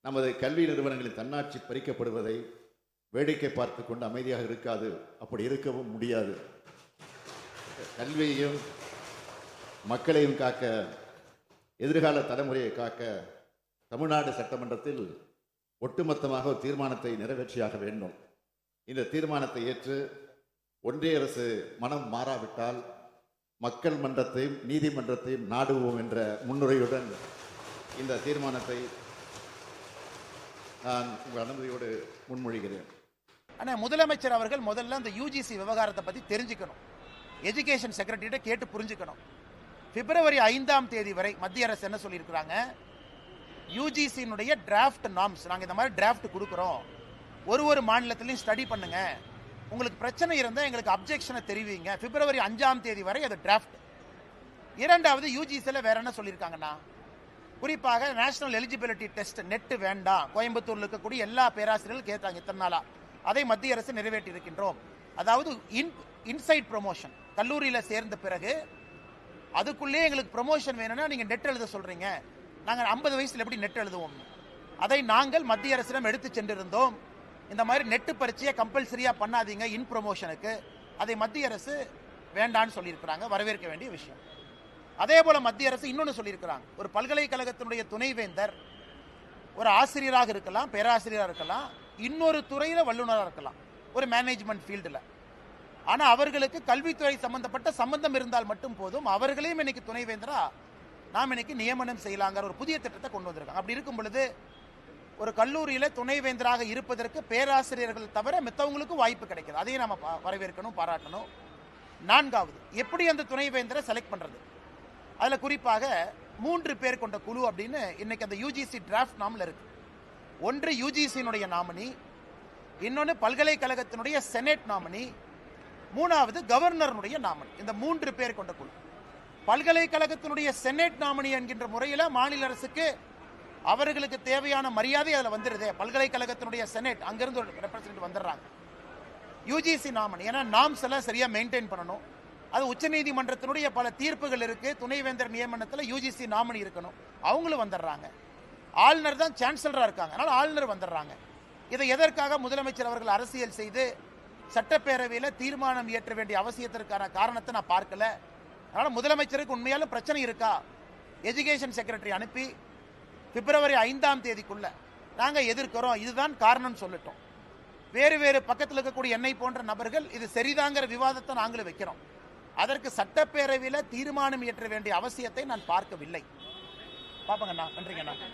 நமது கல்வி நிறுவனங்களின் தன்னாட்சி பறிக்கப்படுவதை வேடிக்கை பார்த்து கொண்டு அமைதியாக இருக்காது. அப்படி இருக்கவும் முடியாது. கல்வியையும் மக்களையும் காக்க, எதிர்கால தலைமுறையை காக்க தமிழ்நாடு சட்டமன்றத்தில் ஒட்டுமொத்தமாக ஒரு தீர்மானத்தை நிறைவேற்றியாக வேண்டும். இந்த தீர்மானத்தை ஏற்று ஒன்றிய அரசு மனம் மாறாவிட்டால் மக்கள் மன்றத்தையும் நீதிமன்றத்தையும் நாடுவோம் என்ற முன்னுரையுடன் இந்த தீர்மானத்தை நான் உங்கள் அனுமதியோடு முன்மொழிகிறேன். ஆனால் முதலமைச்சர் அவர்கள் முதல்ல அந்த யூஜிசி விவகாரத்தை பற்றி தெரிஞ்சுக்கணும். எஜுகேஷன் செக்ரட்டரியிட்ட கேட்டு புரிஞ்சுக்கணும். பிப்ரவரி 5ஆம் தேதி வரை மத்திய அரசு என்ன சொல்லியிருக்கிறாங்க, யூஜிசியினுடைய டிராஃப்ட் நார்ம்ஸ் நாங்கள் இந்த மாதிரி டிராஃப்ட் கொடுக்குறோம், ஒரு மாநிலத்திலையும் ஸ்டடி பண்ணுங்க, உங்களுக்கு பிரச்சனை இருந்தால் எங்களுக்கு அப்ஜெக்ஷனை தெரிவிங்க. பிப்ரவரி 5ஆம் தேதி வரை அது டிராஃப்ட். இரண்டாவது, யூஜிசியில் வேற என்ன சொல்லியிருக்காங்கன்னா, குறிப்பாக நேஷனல் எலிஜிபிலிட்டி டெஸ்ட் நெட் வேண்டாம், கோயம்புத்தூரில் இருக்கக்கூடிய எல்லா பேராசிரியர்களும் கேட்டாங்க இத்தனை நாளா, அதை மத்திய அரசு நிறைவேற்றி இருக்கின்றோம். அதாவது இன்சைட் ப்ரொமோஷன், கல்லூரியில் சேர்ந்த பிறகு அதுக்குள்ளே எங்களுக்கு ப்ரொமோஷன் வேணும்னா நீங்கள் நெட் எழுத சொல்றீங்க, நாங்கள் 50 வயசில் எப்படி நெட் எழுதுவோம், அதை நாங்கள் மத்திய அரசிடம் எடுத்து சென்றிருந்தோம். இந்த மாதிரி நெட்டு பரீட்சையை கம்பல்சரியா பண்ணாதீங்க இன் ப்ரொமோஷனுக்கு, அதை மத்திய அரசு வேண்டான்னு சொல்லியிருக்கிறாங்க. வரவேற்க வேண்டிய விஷயம். அதே போல மத்திய அரசு இன்னொன்று சொல்லியிருக்கிறாங்க, ஒரு பல்கலைக்கழகத்தினுடைய துணைவேந்தர் ஒரு ஆசிரியராக இருக்கலாம், பேராசிரியராக இருக்கலாம், இன்னொரு துறையில வல்லுநராக இருக்கலாம், ஒரு மேனேஜ்மெண்ட் ஃபீல்டில். ஆனால் அவர்களுக்கு கல்வித்துறை சம்பந்தப்பட்ட சம்பந்தம் இருந்தால் மட்டும் போதும், அவர்களையும் இன்னைக்கு துணைவேந்தரா நாம் இன்னைக்கு நியமனம் செய்யலாங்கிற ஒரு புதிய திட்டத்தை கொண்டு வந்திருக்காங்க. அப்படி இருக்கும் பொழுது ஒரு கல்லூரியில் துணைவேந்தராக இருப்பதற்கு பேராசிரியர்கள் தவிர மித்தவங்களுக்கும் வாய்ப்பு கிடைக்குது. அதையும் நம்ம வரவேற்கணும், பாராட்டணும். நான்காவது, எப்படி அந்த துணைவேந்தரை செலக்ட் பண்றது, அதில் குறிப்பாக 3 பேர் கொண்ட குழு அப்படின்னு இன்னைக்கு அந்த யூஜிசி டிராஃப்ட் நாமில் இருக்கு. ஒன்று யூஜிசியினுடைய நாமினி, இன்னொன்று பல்கலைக்கழகத்தினுடைய செனட் நாமினி, மூணாவது கவர்னருடைய நாமினி. இந்த 3 பேர் கொண்ட குழு. பல்கலைக்கழகத்தினுடைய செனட் நாமினி என்கின்ற முறையில் மாநில அரசுக்கு அவர்களுக்கு தேவையான மரியாதை அதில் வந்துடுது. பல்கலைக்கழகத்தினுடைய செனட் அங்கிருந்து ஒரு ரெப்ரசன்ட் வந்துடுறாங்க. யூஜிசி நாமினி, ஏன்னா நாம்ஸ் எல்லாம் சரியா மெயின்டைன் பண்ணணும். அது உச்சநீதிமன்றத்தினுடைய பல தீர்ப்புகள் இருக்கு. துணைவேந்தர் நியமனத்தில் யூஜிசி நாமினி இருக்கணும், அவங்களும் வந்துடுறாங்க. ஆளுநர் தான் சான்சலரா இருக்காங்க, அதனால ஆளுநர் வந்துடுறாங்க. இதை எதற்காக முதலமைச்சர் அவர்கள் அரசியல் செய்து சட்டப்பேரவையில் தீர்மானம் இயற்ற வேண்டிய அவசியத்திற்கான காரணத்தை நான் பார்க்கல. அதனால முதலமைச்சருக்கு உண்மையாலும் பிரச்சனை இருக்கா, எஜுகேஷன் செக்ரட்டரி அனுப்பி பிப்ரவரி 5ஆம் தேதிக்குள்ள நாங்கள் எதிர்க்கிறோம், இதுதான் காரணம் சொல்லட்டும். வேறு பக்கத்தில் இருக்கக்கூடிய என்னை போன்ற நபர்கள் இது சரிதாங்கிற விவாதத்தை நாங்களும் வைக்கிறோம். அதற்கு சட்டப்பேரவையில் தீர்மானம் இயற்ற வேண்டிய அவசியத்தை நான் பார்க்கவில்லை. பாப்பங்கண்ணா, நன்றிங்கண்ணா.